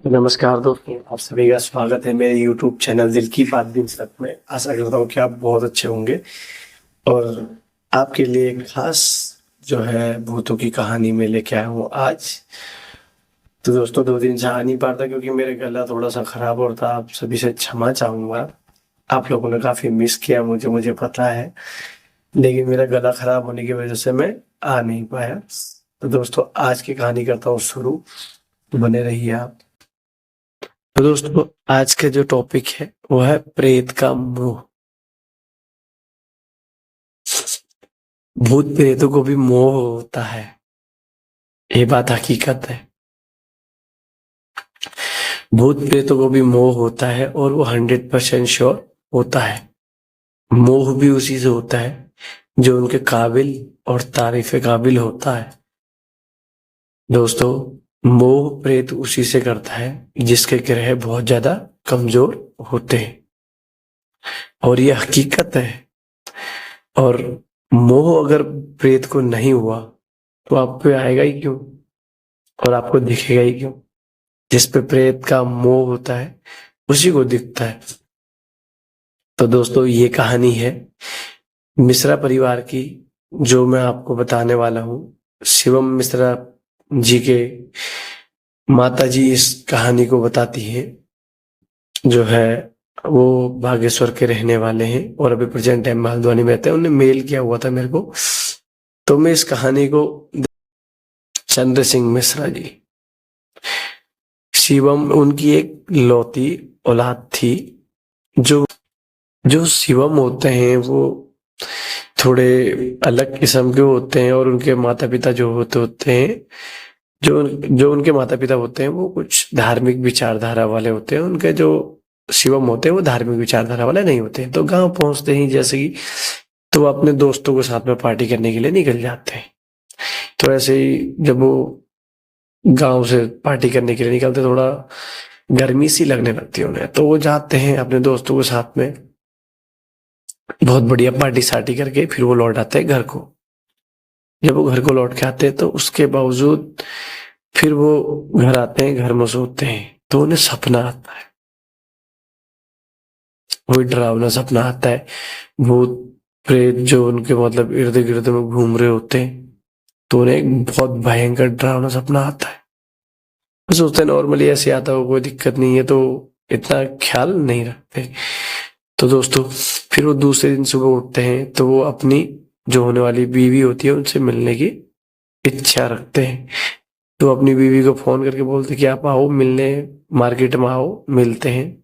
नमस्कार दोस्तों, आप सभी का स्वागत है मेरे YouTube चैनल दिल की बात दिन तक में। आशा करता हूँ कि आप बहुत अच्छे होंगे और आपके लिए एक खास जो है भूतों की कहानी में लेके आया हूँ आज। तो दोस्तों 2 दिन से आ नहीं पाता क्योंकि मेरा गला थोड़ा-सा खराब और था। आप सभी से क्षमा चाहूँगा। आप लोगों ने काफ़ी मिस किया मुझे पता है, लेकिन मेरा गला खराब होने की वजह से मैं आ नहीं पाया। तो दोस्तों आज की कहानी करता हूँ शुरू, बने रहिए आप। तो दोस्तों आज का जो टॉपिक है वो है प्रेत का मोह। भूत प्रेतों को भी मोह होता है, ये बात हकीकत है। भूत प्रेतों को भी मोह होता है और वो 100% श्योर होता है। मोह भी उसी से होता है जो उनके काबिल और तारीफ काबिल होता है। दोस्तों मोह प्रेत उसी से करता है जिसके ग्रह बहुत ज्यादा कमजोर होते हैं और ये हकीकत है। और मोह अगर प्रेत को नहीं हुआ तो आप पे आएगा ही क्यों और आपको दिखेगा ही क्यों। जिस पे प्रेत का मोह होता है उसी को दिखता है। तो दोस्तों ये कहानी है मिश्रा परिवार की, जो मैं आपको बताने वाला हूँ। शिवम मिश्रा जी के माता जी इस कहानी को बताती है। जो है वो बागेश्वर के रहने वाले हैं और अभी प्रेजेंट टाइम में हल्द्वानी में रहते हैं। उन्हें मेल किया हुआ था मेरे को, तो मैं इस कहानी को चंद्र सिंह मिश्रा जी, शिवम उनकी एक लौती औलाद थी। जो जो शिवम होते हैं वो थोड़े अलग किस्म के होते हैं और उनके माता पिता जो होते हैं, जो जो उनके माता पिता होते हैं वो कुछ धार्मिक विचारधारा वाले होते हैं। उनके जो शिवम होते हैं वो धार्मिक विचारधारा वाले नहीं होते हैं। तो गांव पहुंचते ही जैसे ही तो वो अपने दोस्तों के साथ में पार्टी करने के लिए निकल जाते हैं। तो ऐसे ही जब वो गांव से पार्टी करने के लिए निकलते, थोड़ा गर्मी सी लगने लगती है उन्हें, तो वो जाते हैं अपने दोस्तों के साथ में, बहुत बढ़िया पार्टी सार्टी करके फिर वो लौट आते हैं घर को। जब वो घर को लौट के आते हैं तो उसके बावजूद फिर वो घर आते हैं, घर में सोते हैं तो उन्हें सपना आता है। वही डरावना सपना आता है, भूत प्रेत जो उनके मतलब इर्द गिर्द में घूम रहे होते हैं। तो उन्हें एक बहुत भयंकर डरावना सपना आता है। वो सोचते हैं नॉर्मली ऐसे आता हो, कोई दिक्कत नहीं है, तो इतना ख्याल नहीं रखते। तो दोस्तों फिर वो दूसरे दिन सुबह उठते हैं तो वो अपनी जो होने वाली बीवी होती है उनसे मिलने की इच्छा रखते हैं। तो अपनी बीवी को फोन करके बोलते कि आप आओ मिलने, मार्केट में आओ, मिलते हैं,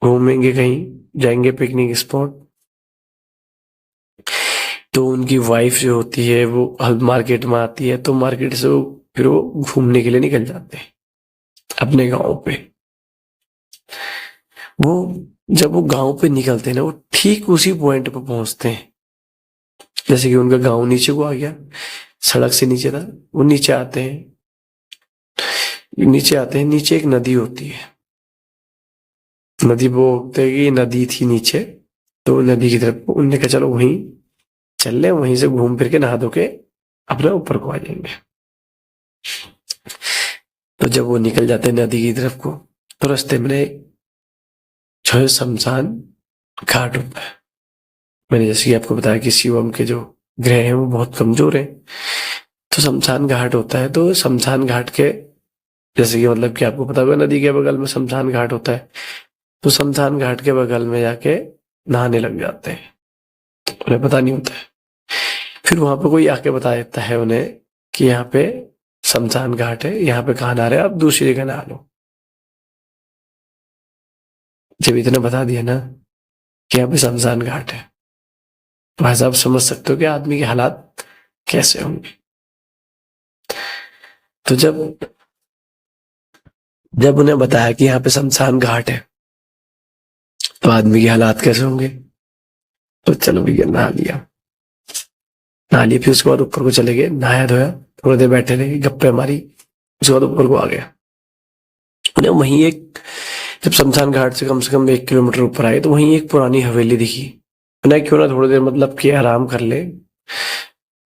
घूमेंगे, कहीं जाएंगे पिकनिक स्पॉट। तो उनकी वाइफ जो होती है वो मार्केट में आती है, तो मार्केट से फिर वो घूमने के लिए निकल जाते हैं अपने गांव पे। वो जब वो गांव पे निकलते हैं ना, वो ठीक उसी पॉइंट पे पहुंचते हैं जैसे कि उनका गांव नीचे को आ गया, सड़क से नीचे था। वो नीचे आते हैं, नीचे एक नदी होती है। नदी बोलते हैं कि नदी थी नीचे, तो नदी की तरफ उनने कहा चलो वहीं चल ले, वहीं से घूम फिर के नहा धो के अपने ऊपर को आ जाएंगे। तो जब वो निकल जाते हैं नदी की तरफ को, तो रास्ते में जो है शमशान घाट होता है। मैंने जैसे कि आपको बताया कि शिवम के जो ग्रह हैं वो बहुत कमजोर हैं, तो शमशान घाट होता है। तो शमशान घाट के जैसे कि मतलब कि आपको पता होगा नदी के बगल में शमशान घाट होता है, तो शमशान घाट के बगल में जाके नहाने लग जाते हैं। उन्हें पता नहीं होता है। फिर वहां पे कोई आके बता देता है उन्हें कि यहाँ पे शमशान घाट है, यहाँ पे कहाँ नहा रहे, आप दूसरी जगह नहा लो। जब इतना बता दिया ना कि यहाँ पे शमशान घाट है, तो भाई साहब समझ सकते हो कि आदमी के हालात कैसे होंगे। तो जब जब उन्हें बताया कि यहाँ पे शमशान घाट है, तो आदमी के हालात कैसे होंगे। तो चलो भैया नहा लिया, फिर उसके बाद ऊपर को चले गए, नहाया धोया, थोड़ी देर बैठे रहे, गप्पे मारी, उसके बाद ऊपर को आ गया। उन्हें वहीं एक, जब शमशान घाट से कम 1 किलोमीटर ऊपर आए तो वहीं एक पुरानी हवेली दिखी। उन्हें क्यों ना थोड़ी देर मतलब कि आराम कर ले।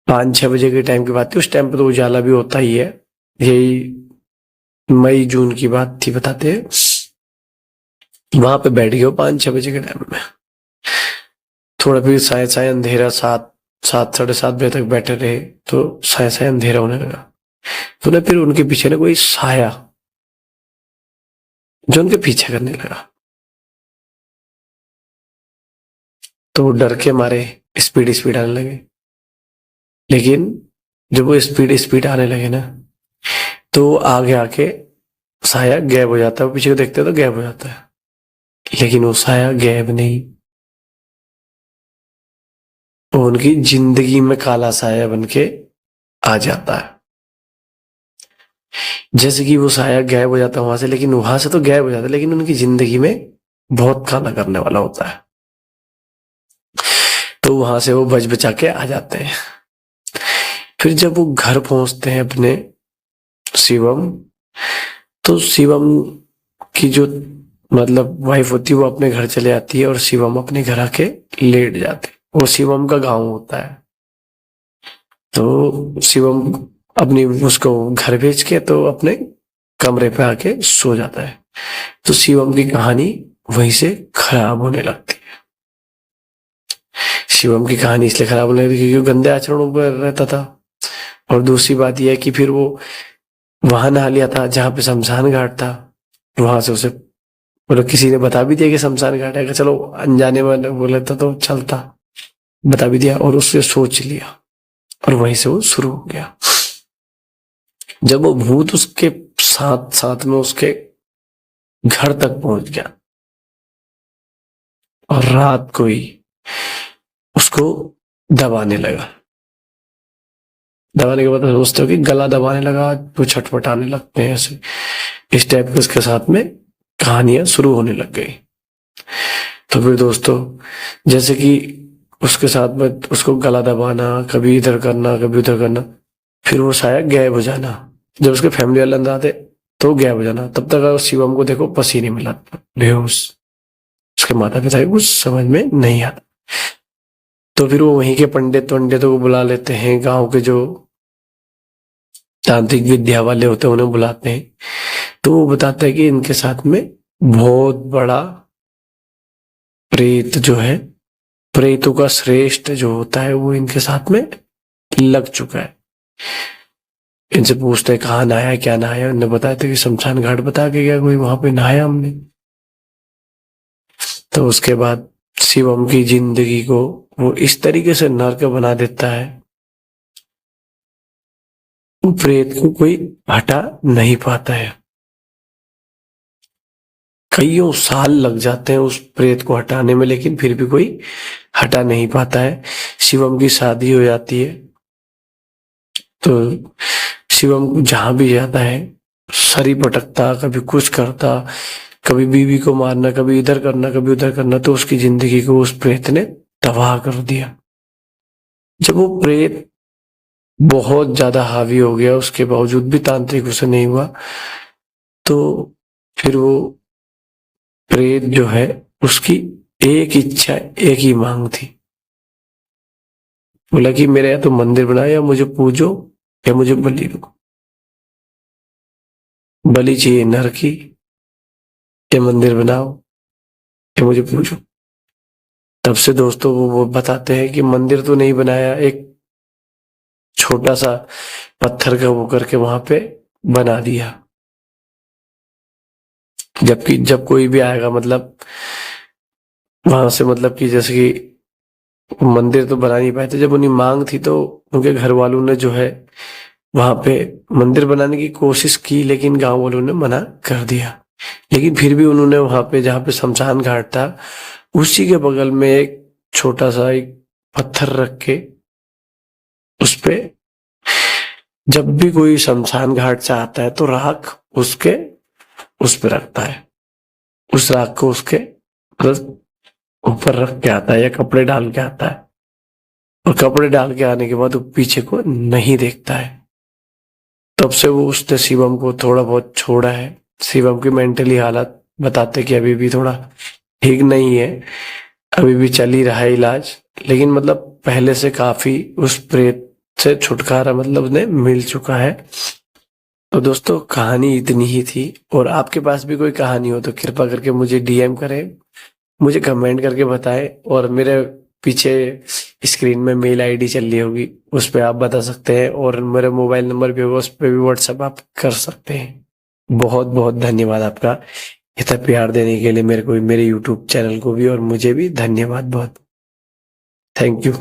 5-6 बजे के टाइम की बात थी, उस टाइम पे तो उजाला भी होता ही है, यही मई जून की बात थी बताते हैं। वहां पे बैठ गए 5-6 बजे के टाइम में। थोड़ा फिर साय साय अंधेरा, 7-7:30 बजे तक बैठे रहे तो साय साय अंधेरा होने लगा। तो ना फिर उनके पीछे ना कोई साया जो उनके पीछे करने लगा। तो वो डर के मारे स्पीड स्पीड आने लगे। लेकिन जब वो स्पीड स्पीड आने लगे ना, तो आगे आके साया गायब हो जाता है। वो पीछे को देखते हैं तो गायब हो जाता है, लेकिन वो साया गायब नहीं, वो उनकी जिंदगी में काला साया बनके आ जाता है। जैसे कि वो साया गायब हो जाता है वहां से, लेकिन वहां से तो गायब हो जाता है, लेकिन उनकी जिंदगी में बहुत काला करने वाला होता है। तो वहां से वो बच बचा के आ जाते हैं। फिर जब वो घर पहुंचते हैं अपने शिवम, तो शिवम की जो मतलब वाइफ होती है वो अपने घर चले आती है और शिवम अपने घर आके लेट जाते। वो शिवम का गांव होता है। तो शिवम अपनी उसको घर भेज के तो अपने कमरे पे आके सो जाता है। तो शिवम की कहानी वहीं से खराब होने लगती है। शिवम की कहानी इसलिए खराब होने लगी क्योंकि वो गंदे आचरणों पर रहता था। और दूसरी बात यह है कि फिर वो वहां नहा लिया था जहां पे शमशान घाट था। वहां से उसे मतलब किसी ने बता भी दिया कि शमशान घाट है, चलो अनजाने में बोले तो चलता, बता भी दिया और उससे सोच लिया और वहीं से वो शुरू हो गया। जब वो भूत उसके साथ साथ में उसके घर तक पहुंच गया और रात को ही उसको दबाने लगा। दबाने के बाद सोचते हो कि गला दबाने लगा, तो छटपटाने लगते हैं ऐसे। इस टाइप के उसके साथ में कहानियां शुरू होने लग गई। तो फिर दोस्तों जैसे कि उसके साथ में उसको गला दबाना, कभी इधर करना कभी उधर करना, फिर वो शायद गायब हो जाना। जब उसके फैमिली वाले अंदर आते तो गायब हो जाना। तब तक शिवम को देखो पसीने मिला, बेहोश। उसके माता पिता को कुछ समझ में नहीं आता। तो फिर वो वहीं के पंडितों को बुला लेते हैं, गांव के जो तांत्रिक विद्या वाले होते हैं उन्हें बुलाते हैं। तो वो बताते हैं कि इनके साथ में बहुत बड़ा प्रेत जो है, प्रेतों का श्रेष्ठ जो होता है वो इनके साथ में लग चुका है। इनसे पूछते हैं कहाँ नहाया क्या नहाया। उन्होंने बताया था कि शमशान घाट बता के गया कोई, वहां पे नहाया हमने। तो उसके बाद शिवम की जिंदगी को वो इस तरीके से नर्क बना देता है, वो प्रेत को कोई हटा नहीं पाता है। कईयों साल लग जाते हैं उस प्रेत को हटाने में, लेकिन फिर भी कोई हटा नहीं पाता है। शिवम की शादी हो जाती है तो शिवम जहां भी जाता है सरी पटकता, कभी कुछ करता, कभी बीवी को मारना, कभी इधर करना कभी उधर करना। तो उसकी जिंदगी को उस प्रेत ने तबाह कर दिया। जब वो प्रेत बहुत ज्यादा हावी हो गया, उसके बावजूद भी तांत्रिक उसे नहीं हुआ, तो फिर वो प्रेत जो है उसकी एक इच्छा, एक ही मांग थी। बोला कि मेरे या तो मंदिर बनाओ या मुझे पूजो या मुझे बलि दो। बलि चाहिए नर की, या मंदिर बनाओ या मुझे पूजो। तब से दोस्तों वो बताते हैं कि मंदिर तो नहीं बनाया, एक छोटा सा पत्थर का वो करके वहां पे बना दिया। जबकि जब कोई भी आएगा मतलब वहां से, मतलब कि जैसे कि मंदिर तो बना नहीं पाए थे, जब उन्हें मांग थी तो उनके घर वालों ने जो है वहां पे मंदिर बनाने की कोशिश की, लेकिन गांव वालों ने मना कर दिया। लेकिन फिर भी उन्होंने वहां पे जहां पे शमशान घाट था उसी के बगल में एक छोटा सा एक पत्थर रख के उस पे जब भी कोई शमशान घाट से आता है तो राख उसके उस पे रखता है। उस राख को उसके मतलब ऊपर रख के आता है या कपड़े डाल के आता है, और कपड़े डाल के आने के बाद वो पीछे को नहीं देखता है। तब से वो उसने शिवम को थोड़ा बहुत छोड़ा है। शिवम की मेंटली हालत बताते कि अभी भी थोड़ा ठीक नहीं है, अभी भी चल ही रहा है इलाज, लेकिन मतलब पहले से काफी उस प्रेत से छुटकारा मतलब उन्हें मिल चुका है। तो दोस्तों कहानी इतनी ही थी, और आपके पास भी कोई कहानी हो तो कृपा करके मुझे डीएम करें, मुझे कमेंट करके बताएं, और मेरे पीछे स्क्रीन में मेल आईडी चल रही होगी, उस पर आप बता सकते हैं, और मेरे मोबाइल नंबर भी होगा, उस पर भी व्हाट्सएप आप कर सकते हैं। बहुत बहुत धन्यवाद आपका इतना प्यार देने के लिए मेरे को, मेरे यूट्यूब चैनल को भी, और मुझे भी धन्यवाद बहुत। Thank you.